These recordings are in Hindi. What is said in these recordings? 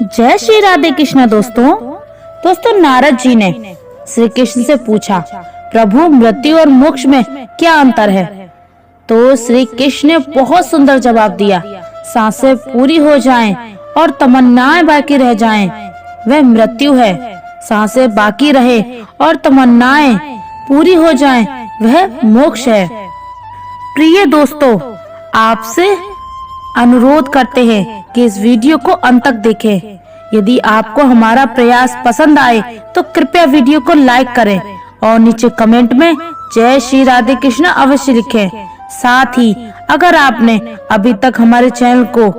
जय श्री राधे कृष्ण। दोस्तों नारद जी ने श्री कृष्ण से पूछा, प्रभु मृत्यु और मोक्ष में क्या अंतर है? तो श्री कृष्ण ने बहुत सुंदर जवाब दिया, सांसें पूरी हो जाएं और तमन्नाएं बाकी रह जाएं, वह मृत्यु है। सांसें बाकी रहे और तमन्नाएं पूरी हो जाएं, वह मोक्ष है। प्रिय दोस्तों, आपसे अनुरोध करते हैं कि इस वीडियो को अंत तक देखें। यदि आपको हमारा प्रयास पसंद आए तो कृपया वीडियो को लाइक करें और नीचे कमेंट में जय श्री राधे कृष्ण अवश्य लिखें। साथ ही अगर आपने अभी तक हमारे चैनल को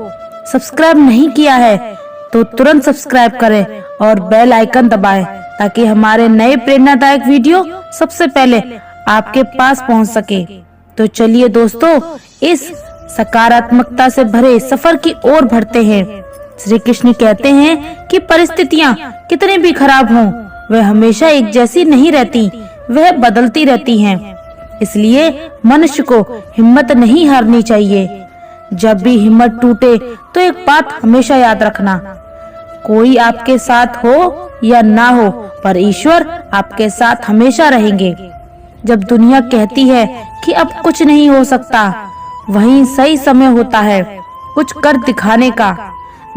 सब्सक्राइब नहीं किया है तो तुरंत सब्सक्राइब करें और बेल आइकन दबाएं ताकि हमारे नए प्रेरणादायक वीडियो सबसे पहले आपके पास पहुंच सके। तो चलिए दोस्तों, इस सकारात्मकता से भरे सफर की ओर बढ़ते हैं। श्री कृष्ण कहते हैं कि परिस्थितियां कितनी भी खराब हों, वह हमेशा एक जैसी नहीं रहती, वह बदलती रहती हैं। इसलिए मनुष्य को हिम्मत नहीं हारनी चाहिए। जब भी हिम्मत टूटे तो एक बात हमेशा याद रखना, कोई आपके साथ हो या ना हो, पर ईश्वर आपके साथ हमेशा रहेंगे। जब दुनिया कहती है कि अब कुछ नहीं हो सकता, वहीं सही समय होता है कुछ कर दिखाने का।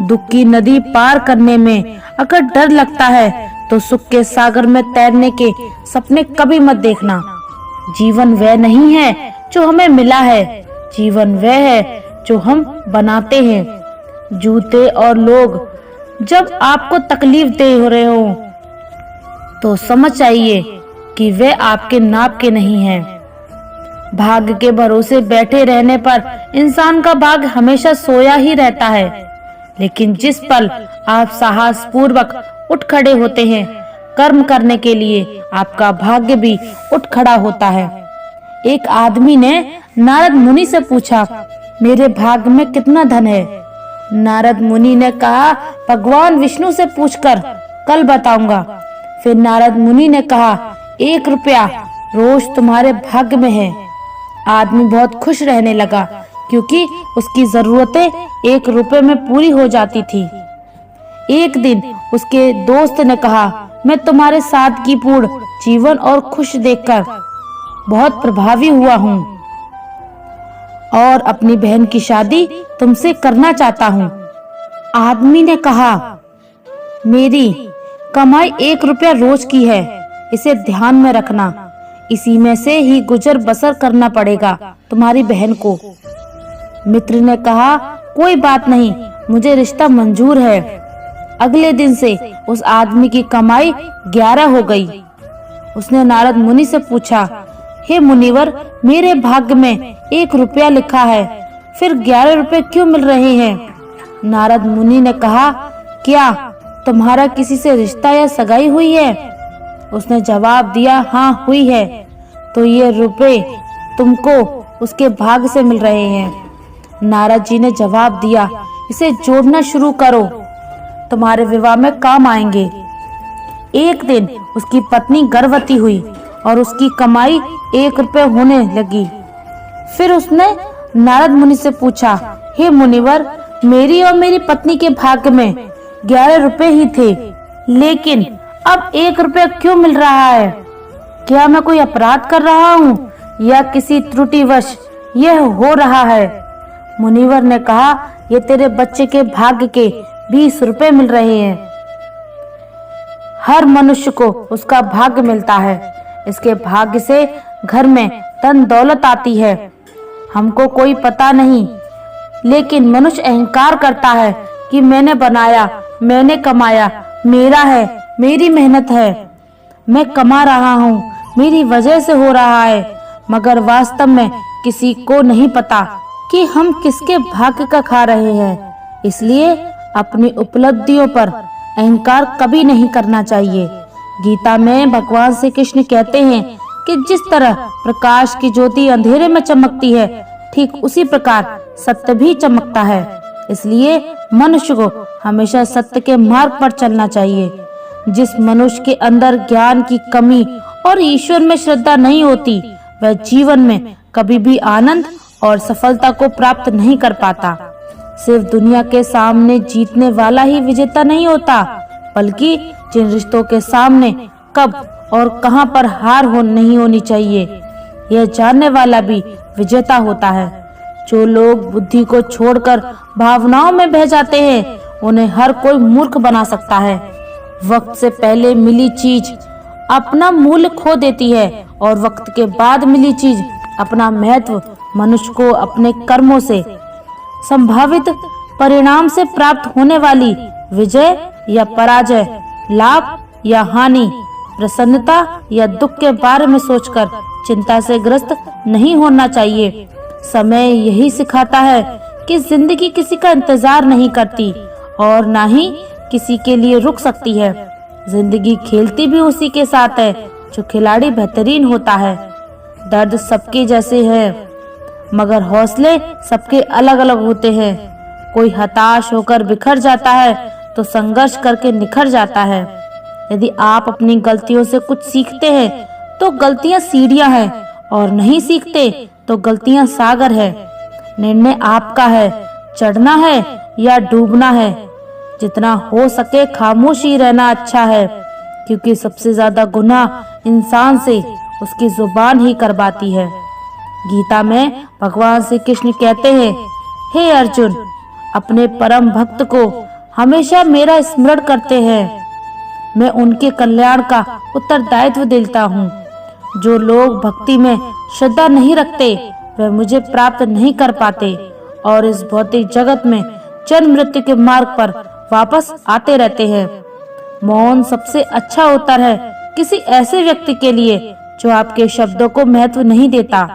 दुख की नदी पार करने में अगर डर लगता है तो सुख के सागर में तैरने के सपने कभी मत देखना। जीवन वह नहीं है जो हमें मिला है, जीवन वह है जो हम बनाते हैं। जूते और लोग जब आपको तकलीफ दे हो रहे हो तो समझ जाइए कि वे आपके नाप के नहीं हैं। भाग्य के भरोसे बैठे रहने पर इंसान का भाग्य हमेशा सोया ही रहता है, लेकिन जिस पल आप साहस पूर्वक उठ खड़े होते हैं कर्म करने के लिए, आपका भाग्य भी उठ खड़ा होता है। एक आदमी ने नारद मुनि से पूछा, मेरे भाग्य में कितना धन है? नारद मुनि ने कहा, भगवान विष्णु से पूछकर कल बताऊंगा। फिर नारद मुनि ने कहा, 1 रुपया रोज तुम्हारे भाग्य में है। आदमी बहुत खुश रहने लगा क्योंकि उसकी जरूरतें 1 रुपए में पूरी हो जाती थी। एक दिन उसके दोस्त ने कहा, मैं तुम्हारे सादगीपूर्ण जीवन और खुश देखकर बहुत प्रभावी हुआ हूँ और अपनी बहन की शादी तुमसे करना चाहता हूँ। आदमी ने कहा, मेरी कमाई 1 रुपया रोज की है, इसे ध्यान में रखना, इसी में से ही गुजर बसर करना पड़ेगा तुम्हारी बहन को। मित्र ने कहा, कोई बात नहीं, मुझे रिश्ता मंजूर है। अगले दिन से उस आदमी की कमाई 11 हो गई। उसने नारद मुनि से पूछा, हे मुनिवर, मेरे भाग्य में 1 रुपया लिखा है, फिर 11 रुपए क्यों मिल रहे हैं? नारद मुनि ने कहा, क्या तुम्हारा किसी से रिश्ता या सगाई हुई है? उसने जवाब दिया, हाँ हुई है। तो ये रुपए तुमको उसके भाग्य से मिल रहे हैं। नारद जी ने जवाब दिया, इसे जोड़ना शुरू करो, तुम्हारे विवाह में काम आएंगे। एक दिन उसकी पत्नी गर्भवती हुई और उसकी कमाई 1 रुपये होने लगी। फिर उसने नारद मुनि से पूछा, हे मुनिवर, मेरी और मेरी पत्नी के भाग्य में 11 रुपए ही थे, लेकिन अब 1 रुपया क्यों मिल रहा है? क्या मैं कोई अपराध कर रहा हूँ या किसी त्रुटिवश यह हो रहा है? मुनिवर ने कहा, ये तेरे बच्चे के भाग्य के 20 रुपए मिल रहे हैं। हर मनुष्य को उसका भाग्य मिलता है, इसके भाग्य से घर में धन दौलत आती है। हमको कोई पता नहीं, लेकिन मनुष्य अहंकार करता है कि मैंने बनाया, मैंने कमाया, मेरा है, मेरी मेहनत है, मैं कमा रहा हूँ, मेरी वजह से हो रहा है। मगर वास्तव में किसी को नहीं पता कि हम किसके भाग्य का खा रहे हैं। इसलिए अपनी उपलब्धियों पर अहंकार कभी नहीं करना चाहिए। गीता में भगवान श्री कृष्ण कहते हैं कि जिस तरह प्रकाश की ज्योति अंधेरे में चमकती है, ठीक उसी प्रकार सत्य भी चमकता है। इसलिए मनुष्य को हमेशा सत्य के मार्ग पर चलना चाहिए। जिस मनुष्य के अंदर ज्ञान की कमी और ईश्वर में श्रद्धा नहीं होती, वह जीवन में कभी भी आनंद और सफलता को प्राप्त नहीं कर पाता। सिर्फ दुनिया के सामने जीतने वाला ही विजेता नहीं होता, बल्कि जिन रिश्तों के सामने कब और कहां पर हार नहीं होनी चाहिए, यह जानने वाला भी विजेता होता है। जो लोग बुद्धि को छोड़कर भावनाओं में बह जाते हैं, उन्हें हर कोई मूर्ख बना सकता है। वक्त से पहले मिली चीज अपना मूल्य खो देती है और वक्त के बाद मिली चीज अपना महत्व मनुष्य को अपने कर्मों से संभावित परिणाम से प्राप्त होने वाली विजय या पराजय, लाभ या हानि, प्रसन्नता या दुख के बारे में सोचकर चिंता से ग्रस्त नहीं होना चाहिए। समय यही सिखाता है कि जिंदगी किसी का इंतजार नहीं करती और ना ही किसी के लिए रुक सकती है। जिंदगी खेलती भी उसी के साथ है जो खिलाड़ी बेहतरीन होता है। दर्द सबके जैसे है, मगर हौसले सबके अलग अलग होते हैं। कोई हताश होकर बिखर जाता है तो संघर्ष करके निखर जाता है। यदि आप अपनी गलतियों से कुछ सीखते हैं तो गलतियां सीढ़ियां हैं, और नहीं सीखते तो गलतियां सागर है। निर्णय आपका है, चढ़ना है या डूबना है। जितना हो सके खामोश ही रहना अच्छा है, क्योंकि सबसे ज्यादा गुनाह इंसान से उसकी जुबान ही करवाती है। गीता में भगवान श्री कृष्ण कहते हैं, हे अर्जुन, अपने परम भक्त को हमेशा मेरा स्मरण करते हैं, मैं उनके कल्याण का उत्तरदायित्व देता हूँ। जो लोग भक्ति में श्रद्धा नहीं रखते, वे मुझे प्राप्त नहीं कर पाते और इस भौतिक जगत में जन्म मृत्यु के मार्ग पर वापस आते रहते हैं। मौन सबसे अच्छा उत्तर है किसी ऐसे व्यक्ति के लिए जो आपके शब्दों को महत्व नहीं देता।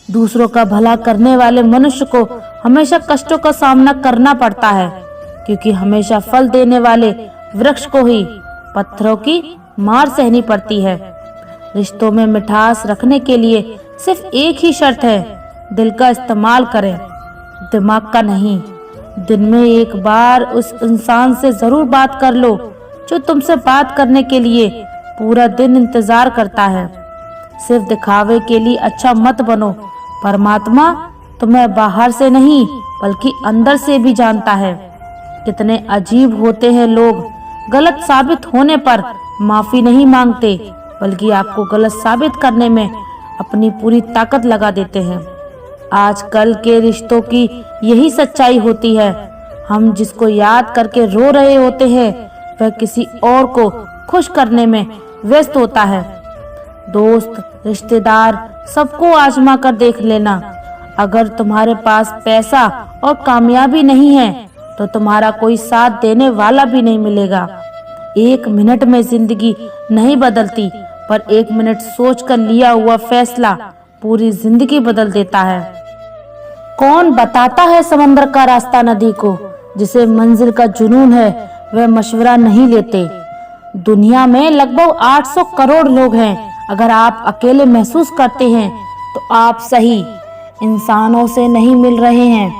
दूसरों का भला करने वाले मनुष्य को हमेशा कष्टों का सामना करना पड़ता है, क्योंकि हमेशा फल देने वाले वृक्ष को ही पत्थरों की मार सहनी पड़ती है। रिश्तों में मिठास रखने के लिए सिर्फ एक ही शर्त है, दिल का इस्तेमाल करें, दिमाग का नहीं। दिन में एक बार उस इंसान से जरूर बात कर लो जो तुमसे बात करने के लिए पूरा दिन इंतजार करता है। सिर्फ दिखावे के लिए अच्छा मत बनो। परमात्मा तुम्हें बाहर से नहीं बल्कि अंदर से भी जानता है। कितने अजीब होते हैं लोग, गलत साबित होने पर माफी नहीं मांगते, बल्कि आपको गलत साबित करने में अपनी पूरी ताकत लगा देते हैं। आजकल के रिश्तों की यही सच्चाई होती है। हम जिसको याद करके रो रहे होते हैं, वह किसी और को खुश करने में व्यस्त होता है। दोस्त, रिश्तेदार, सबको आजमा कर देख लेना। अगर तुम्हारे पास पैसा और कामयाबी नहीं है तो तुम्हारा कोई साथ देने वाला भी नहीं मिलेगा। 1 मिनट में जिंदगी नहीं बदलती, पर 1 मिनट सोचकर लिया हुआ फैसला पूरी जिंदगी बदल देता है। कौन बताता है समंदर का रास्ता नदी को? जिसे मंजिल का जुनून है वह मशवरा नहीं लेते। दुनिया में लगभग 800 करोड़ लोग हैं। अगर आप अकेले महसूस करते हैं तो आप सही इंसानों से नहीं मिल रहे हैं।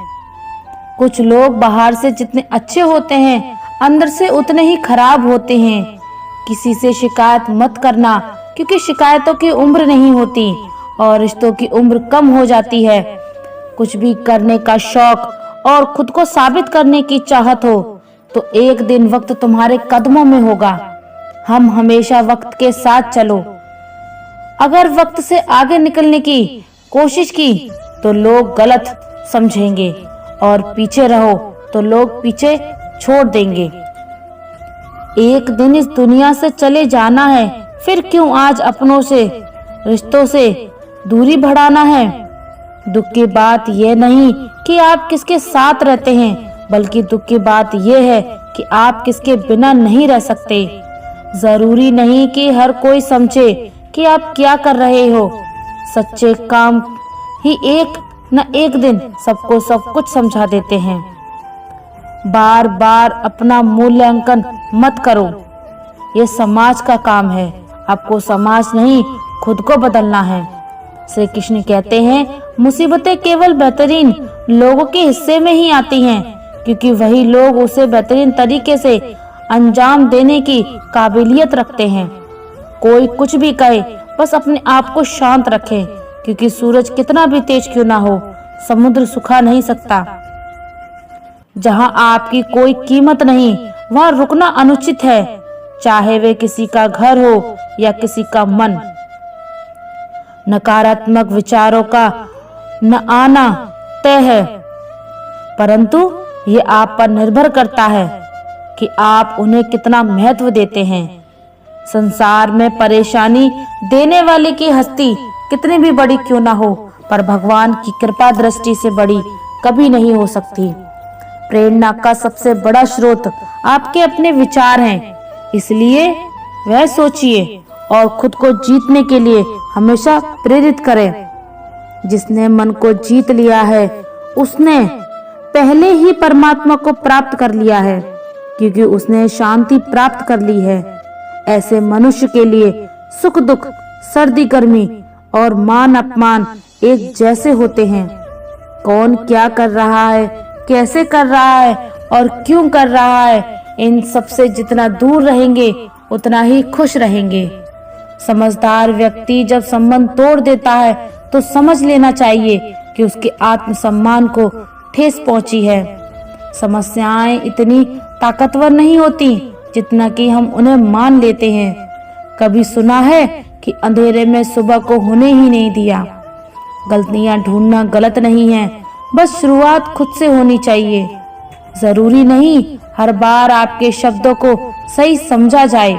कुछ लोग बाहर से जितने अच्छे होते हैं, अंदर से उतने ही खराब होते हैं। किसी से शिकायत मत करना, क्योंकि शिकायतों की उम्र नहीं होती और रिश्तों की उम्र कम हो जाती है। कुछ भी करने का शौक और खुद को साबित करने की चाहत हो तो एक दिन वक्त तुम्हारे कदमों में होगा। हम हमेशा वक्त के साथ चलो। अगर वक्त से आगे निकलने की कोशिश की तो लोग गलत समझेंगे और पीछे रहो तो लोग पीछे छोड़ देंगे। एक दिन इस दुनिया से चले जाना है, फिर क्यों आज अपनों से, रिश्तों से दूरी बढ़ाना है। दुख की बात यह नहीं कि आप किसके साथ रहते हैं, बल्कि दुख की बात यह है कि आप किसके बिना नहीं रह सकते। जरूरी नहीं कि हर कोई समझे कि आप क्या कर रहे हो। सच्चे काम ही एक न एक दिन सबको सब कुछ समझा देते हैं। बार बार अपना मूल्यांकन मत करो, ये समाज का काम है। आपको समाज नहीं खुद को बदलना है। श्री कृष्ण कहते हैं, मुसीबतें केवल बेहतरीन लोगों के हिस्से में ही आती हैं, क्योंकि वही लोग उसे बेहतरीन तरीके से अंजाम देने की काबिलियत रखते हैं। कोई कुछ भी कहे, बस अपने आप को शांत रखें, क्योंकि सूरज कितना भी तेज क्यों ना हो, समुद्र सुखा नहीं सकता। जहां आपकी कोई कीमत नहीं, वहां रुकना अनुचित है, चाहे वे किसी का घर हो या किसी का मन। नकारात्मक विचारों का न आना तय है, परंतु ये आप पर निर्भर करता है कि आप उन्हें कितना महत्व देते हैं। संसार में परेशानी देने वाले की हस्ती कितनी भी बड़ी क्यों ना हो, पर भगवान की कृपा दृष्टि से बड़ी कभी नहीं हो सकती। प्रेरणा का सबसे बड़ा स्रोत आपके अपने विचार हैं, इसलिए वह सोचिए और खुद को जीतने के लिए हमेशा प्रेरित करें। जिसने मन को जीत लिया है उसने पहले ही परमात्मा को प्राप्त कर लिया है, क्योंकि उसने शांति प्राप्त कर ली है। ऐसे मनुष्य के लिए सुख दुख, सर्दी गर्मी और मान अपमान एक जैसे होते हैं। कौन क्या कर रहा है, कैसे कर रहा है और क्यों कर रहा है, इन सब से जितना दूर रहेंगे उतना ही खुश रहेंगे। समझदार व्यक्ति जब संबंध तोड़ देता है तो समझ लेना चाहिए कि उसके आत्मसम्मान को ठेस पहुंची है। समस्याएं इतनी ताकतवर नहीं होती जितना कि हम उन्हें मान लेते हैं। कभी सुना है कि अंधेरे में सुबह को होने ही नहीं दिया। गलतियां ढूंढना गलत नहीं है, बस शुरुआत खुद से होनी चाहिए। जरूरी नहीं हर बार आपके शब्दों को सही समझा जाए,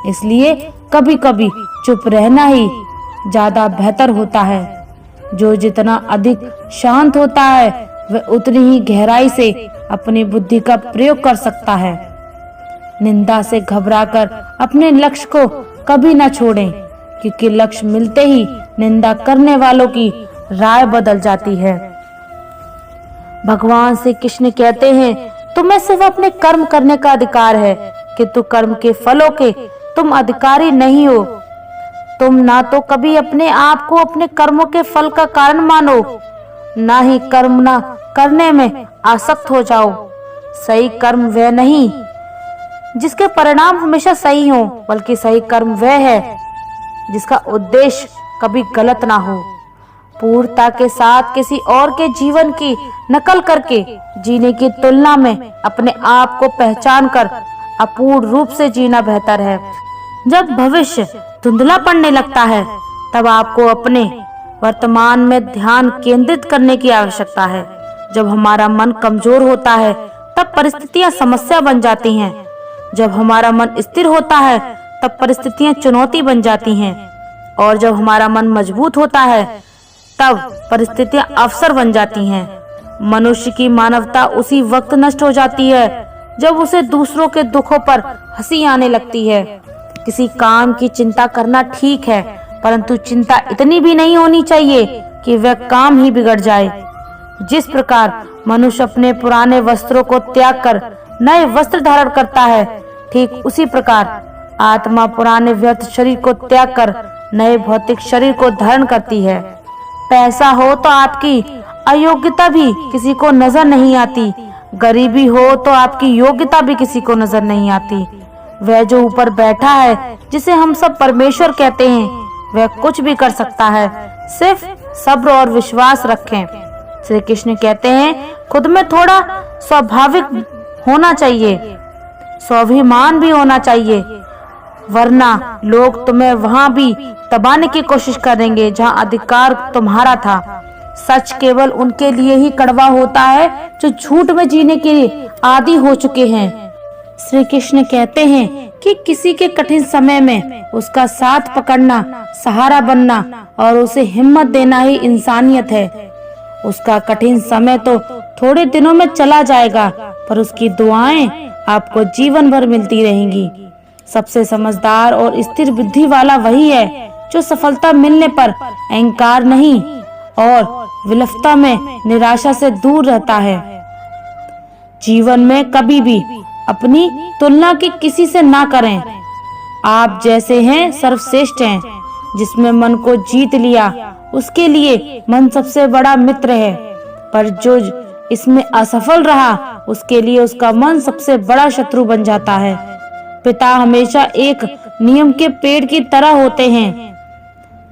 इसलिए कभी कभी चुप रहना ही ज्यादा बेहतर होता है। जो जितना अधिक शांत होता है वह उतनी ही गहराई से अपनी बुद्धि का प्रयोग कर सकता है। निंदा से घबराकर अपने लक्ष्य को कभी न छोड़ें, क्योंकि लक्ष्य मिलते ही निंदा करने वालों की राय बदल जाती है। भगवान श्री कृष्ण कहते हैं, तुम्हें सिर्फ अपने कर्म करने का अधिकार है, किंतु कर्म के फलों के तुम अधिकारी नहीं हो। तुम ना तो कभी अपने आप को अपने कर्मों के फल का कारण मानो, ना ही कर्म न करने में आसक्त हो जाओ। सही कर्म वह नहीं जिसके परिणाम हमेशा सही हो, बल्कि सही कर्म वह है जिसका उद्देश्य कभी गलत ना हो। पूर्णता के साथ किसी और के जीवन की नकल करके जीने की तुलना में अपने आप को पहचान कर अपूर्ण रूप से जीना बेहतर है। जब भविष्य धुंधला पड़ने लगता है तब आपको अपने वर्तमान में ध्यान केंद्रित करने की आवश्यकता है। जब हमारा मन कमजोर होता है तब परिस्थितियां समस्या बन जाती हैं। जब हमारा मन स्थिर होता है तब परिस्थितियां चुनौती बन जाती हैं, और जब हमारा मन मजबूत होता है तब परिस्थितियां अवसर बन जाती हैं। मनुष्य की मानवता उसी वक्त नष्ट हो जाती है जब उसे दूसरों के दुखों पर हंसी आने लगती है। किसी काम की चिंता करना ठीक है, परंतु चिंता इतनी भी नहीं होनी चाहिए कि वह काम ही बिगड़ जाए। जिस प्रकार मनुष्य अपने पुराने वस्त्रों को त्याग कर नए वस्त्र धारण करता है, ठीक उसी प्रकार आत्मा पुराने व्यर्थ शरीर को त्याग कर नए भौतिक शरीर को धारण करती है। पैसा हो तो आपकी अयोग्यता भी किसी को नजर नहीं आती, गरीबी हो तो आपकी योग्यता भी किसी को नजर नहीं आती। वह जो ऊपर बैठा है, जिसे हम सब परमेश्वर कहते हैं, वह कुछ भी कर सकता है, सिर्फ सब्र और विश्वास रखें। श्री कृष्ण कहते हैं, खुद में थोड़ा स्वाभाविक होना चाहिए, स्वाभिमान भी होना चाहिए, वरना लोग तुम्हें वहां भी दबाने की कोशिश करेंगे जहां अधिकार तुम्हारा था। सच केवल उनके लिए ही कड़वा होता है जो झूठ में जीने के आदी हो चुके हैं। श्री कृष्ण कहते हैं कि किसी के कठिन समय में उसका साथ पकड़ना, सहारा बनना और उसे हिम्मत देना ही इंसानियत है। उसका कठिन समय तो थोड़े दिनों में चला जाएगा, पर उसकी दुआएं आपको जीवन भर मिलती रहेंगी। सबसे समझदार और स्थिर बुद्धि वाला वही है जो सफलता मिलने पर अहंकार नहीं और विफलता में निराशा से दूर रहता है। जीवन में कभी भी अपनी तुलना की किसी से ना करें। आप जैसे हैं सर्वश्रेष्ठ हैं। जिसमें मन को जीत लिया उसके लिए मन सबसे बड़ा मित्र है, पर जो इसमें असफल रहा उसके लिए उसका मन सबसे बड़ा शत्रु बन जाता है। पिता हमेशा एक नियम के पेड़ की तरह होते हैं,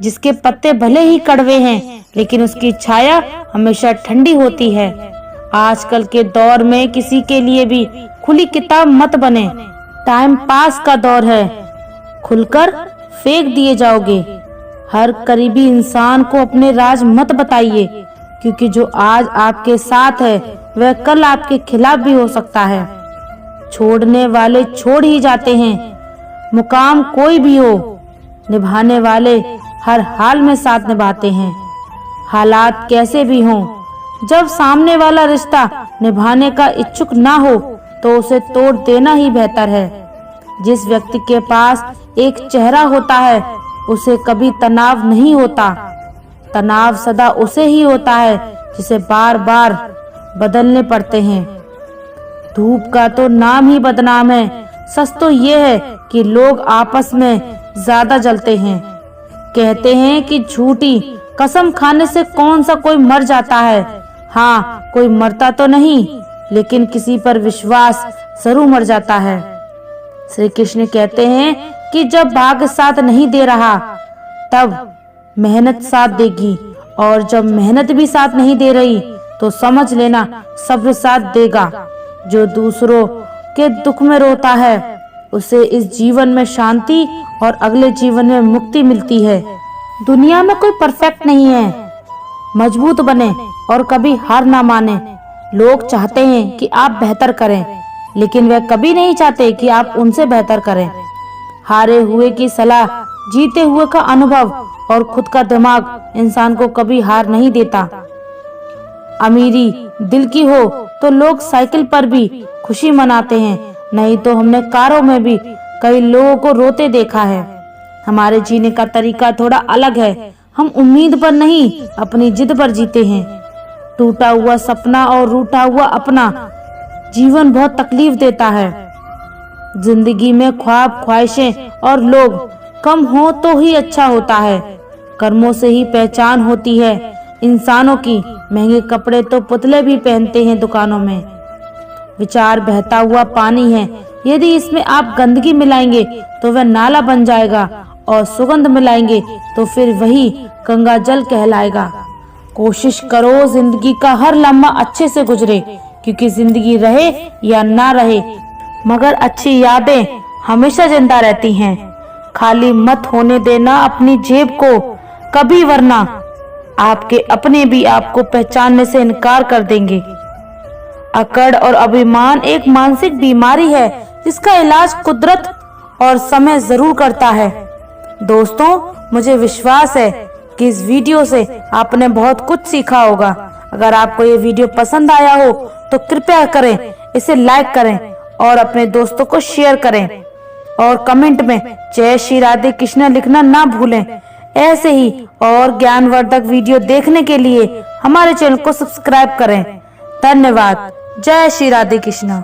जिसके पत्ते भले ही कड़वे हैं लेकिन उसकी छाया हमेशा ठंडी होती है। आजकल के दौर में किसी के लिए भी खुली किताब मत बने। टाइम पास का दौर है, खुलकर फेंक दिए जाओगे। हर करीबी इंसान को अपने राज मत बताइए, क्योंकि जो आज आपके साथ है वह कल आपके खिलाफ भी हो सकता है। छोड़ने वाले छोड़ ही जाते हैं, मुकाम कोई भी हो, निभाने वाले हर हाल में साथ निभाते हैं। हालात कैसे भी हों, जब सामने वाला रिश्ता निभाने का इच्छुक ना हो तो उसे तोड़ देना ही बेहतर है। जिस व्यक्ति के पास एक चेहरा होता है उसे कभी तनाव नहीं होता। तनाव सदा उसे ही होता है जिसे बार बार बदलने पड़ते हैं। धूप का तो नाम ही बदनाम है। सच तो ये है कि लोग आपस में ज्यादा जलते हैं। कहते हैं कि झूठी कसम खाने से कौन सा कोई मर जाता है। हाँ, कोई मरता तो नहीं, लेकिन किसी पर विश्वास जरूर मर जाता है। श्री कृष्ण कहते हैं कि जब भाग्य साथ नहीं दे रहा तब मेहनत साथ देगी, और जब मेहनत भी साथ नहीं दे रही तो समझ लेना सब्र साथ देगा। जो दूसरों के दुख में रोता है उसे इस जीवन में शांति और अगले जीवन में मुक्ति मिलती है। दुनिया में कोई परफेक्ट नहीं है। मजबूत बने और कभी हार ना माने। लोग चाहते हैं कि आप बेहतर करें, लेकिन वे कभी नहीं चाहते कि आप उनसे बेहतर करें। हारे हुए की सलाह, जीते हुए का अनुभव और खुद का दिमाग इंसान को कभी हार नहीं देता। अमीरी दिल की हो तो लोग साइकिल पर भी खुशी मनाते हैं, नहीं तो हमने कारों में भी कई लोगों को रोते देखा है। हमारे जीने का तरीका थोड़ा अलग है। हम उम्मीद पर नहीं, अपनी जिद पर जीते हैं। टूटा हुआ सपना और रूठा हुआ अपना जीवन बहुत तकलीफ देता है। जिंदगी में ख्वाब, ख्वाहिशें और लोग कम हो तो ही अच्छा होता है। कर्मों से ही पहचान होती है इंसानों की। महंगे कपड़े तो पुतले भी पहनते हैं दुकानों में। विचार बहता हुआ पानी है, यदि इसमें आप गंदगी मिलाएंगे तो वह नाला बन जाएगा, और सुगंध मिलाएंगे तो फिर वही गंगा जल कहलाएगा। कोशिश करो जिंदगी का हर लम्हा अच्छे से गुजरे, क्योंकि जिंदगी रहे या ना रहे मगर अच्छी यादें हमेशा जिंदा रहती हैं। खाली मत होने देना अपनी जेब को कभी, वरना आपके अपने भी आपको पहचानने से इनकार कर देंगे। अकड़ और अभिमान एक मानसिक बीमारी है जिसका इलाज कुदरत और समय जरूर करता है। दोस्तों, मुझे विश्वास है कि इस वीडियो से आपने बहुत कुछ सीखा होगा। अगर आपको ये वीडियो पसंद आया हो तो कृपया करें इसे लाइक करें और अपने दोस्तों को शेयर करें, और कमेंट में जय श्री राधे कृष्ण लिखना ना भूलें। ऐसे ही और ज्ञानवर्धक वीडियो देखने के लिए हमारे चैनल को सब्सक्राइब करें। धन्यवाद। जय श्री राधे कृष्ण।